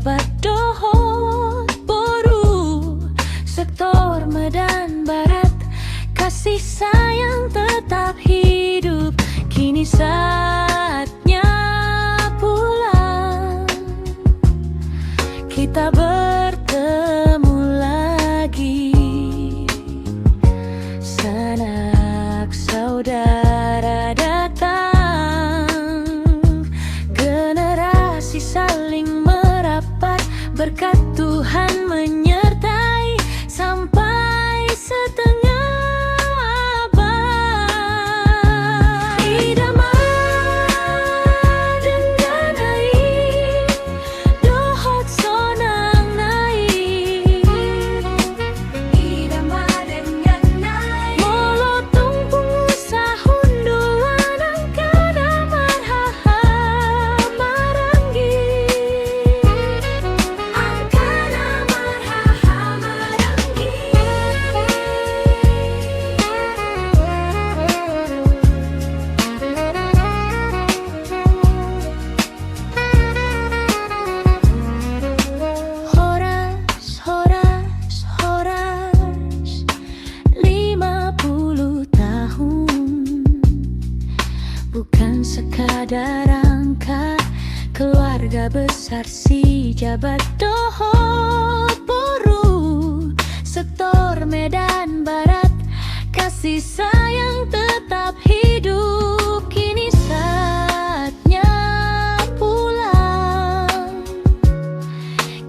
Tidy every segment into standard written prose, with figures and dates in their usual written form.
Jabat Dohot Boru, sektor Medan Barat. Kasih sayang tetap hidup, kini saatnya pulang. Kita bertemu lagi, sanak saudara datang. Generasi saling merapat, berkat Tuhan menyertai sampai setengah abad. Idamah dengan naik, dohot sonang naik. Idamah dengan naik, molotong pengusaha hunduan angkana marhaha maranggi. Angkana marhaha maranggi. Horas, horas, horas, 50 tahun. Bukan sekadar angka, keluarga besar si Jabat Dohot Boru, sektor Medan Barat. Kasih sayang tetap hidup, kini saatnya pulang.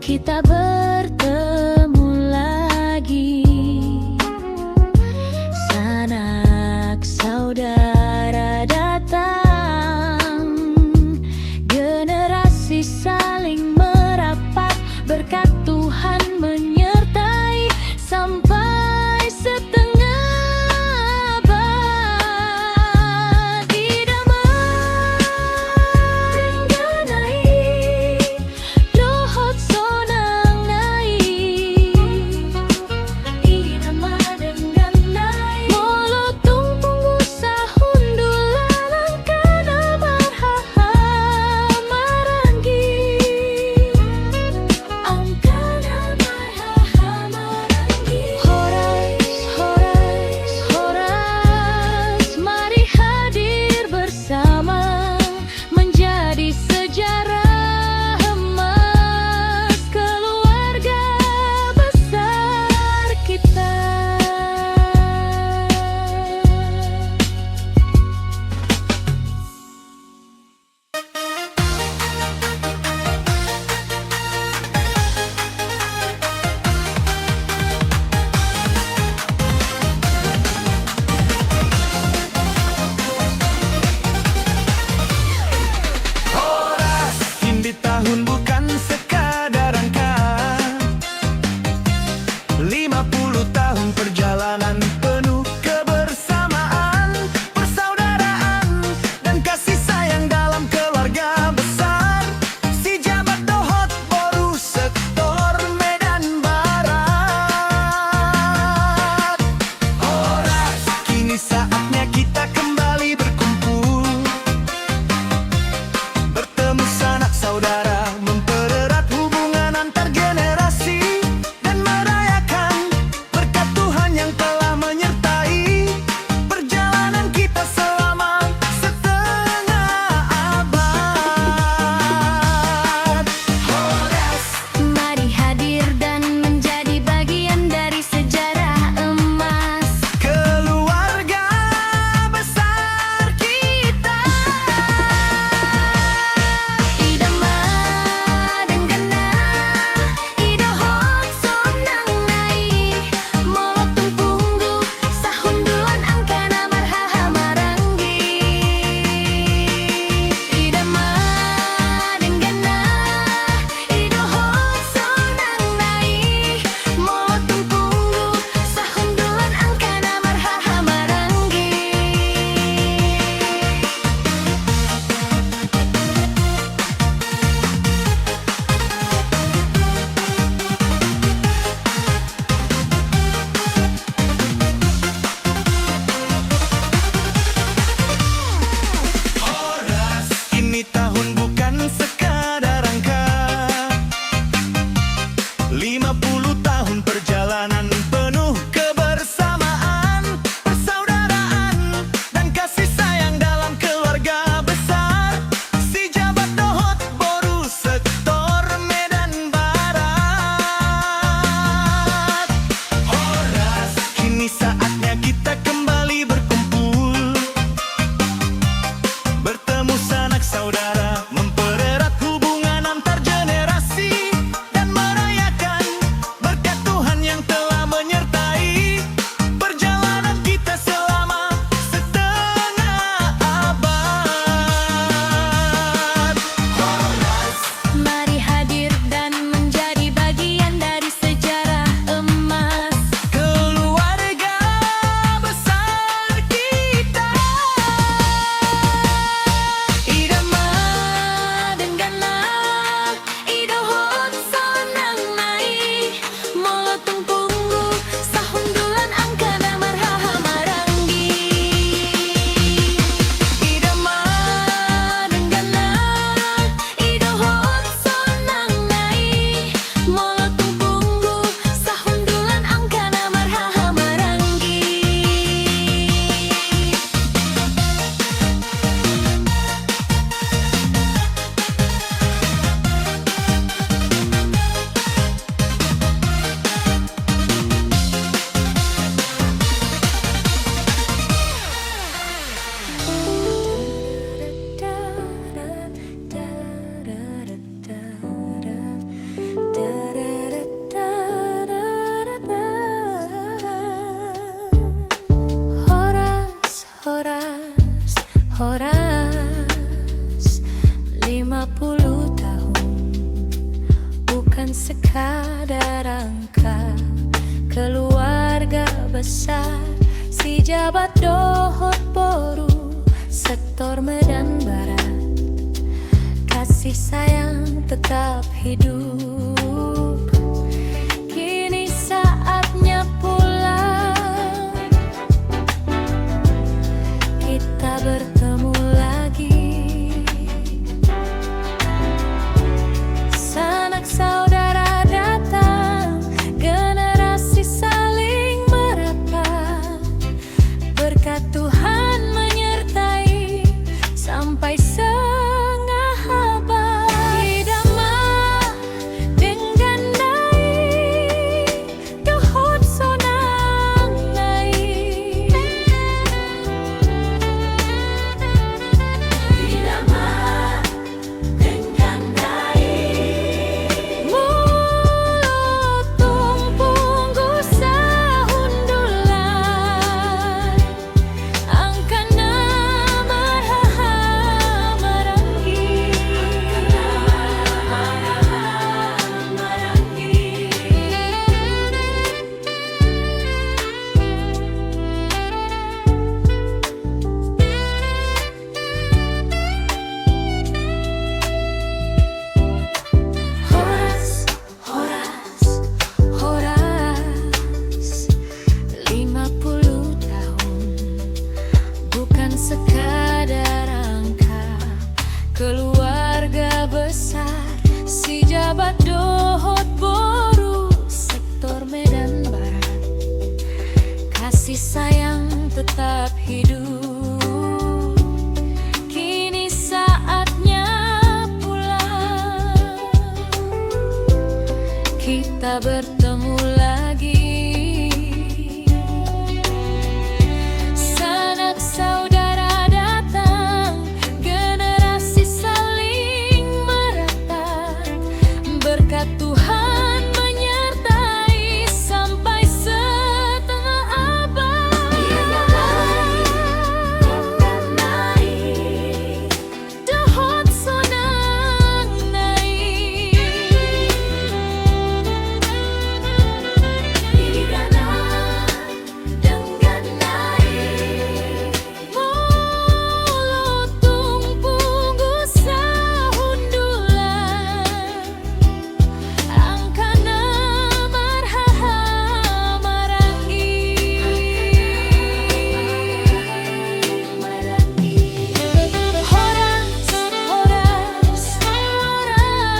Kita bertemu lagi, sanak saudara datang. Generasi saling merapat, berkat Tuhan menyertai sampai setengah abad. Idamah dengan naik, dohot sonang naik. Idamah dengan naik, molotong pengusaha hundulan angkana marhaha maranggi. Angkana bukan sekadar angka. Keluarga besar si jabat dohot boru sektor Medan Barat. Kasih sayang tetap hidup. Kini saatnya pulang, kita bertemu lagi. Sanak saudara datang, generasi saling merapat. Berkat Tuhan menyertai sampai setengah abad. Idama dengan naik, dohot sonang naik. Idama dengan naik, mulut tumpung sahundulan. Angkana marhaha marangi, Horas, horas, horas. 50 tahun bukan sekadar angka. Keluarga besar si jabat dohot boru sektor Medan Barat. Kasih sayang tetap hidup. Kini saatnya pulang, kita bertemu lagi. Sanak saudara datang, generasi saling merapat. Berkat Tuhan menyertai sampai setengah abad. Dohot sonang naik. Idana dengan naik, mulut tumpung sahundulan. Angkana marhaha marangi. Horas, horas, horas.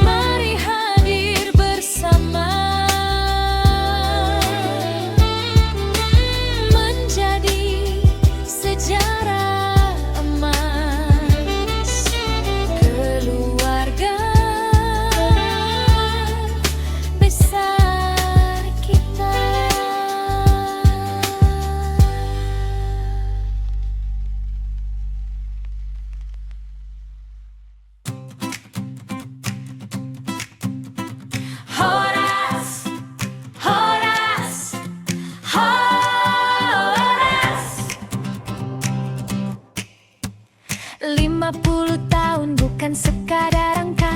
Mari hadir bersama, menjadi sejarah emas. Keluarga besar kita. Horas, horas, horas. 50 tahun bukan sekadar angka.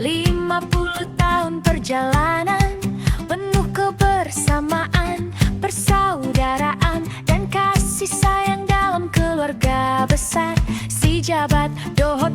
50 tahun perjalanan penuh kebersamaan, persaudaraan, dan kasih sayang dalam keluarga besar si jabat dohot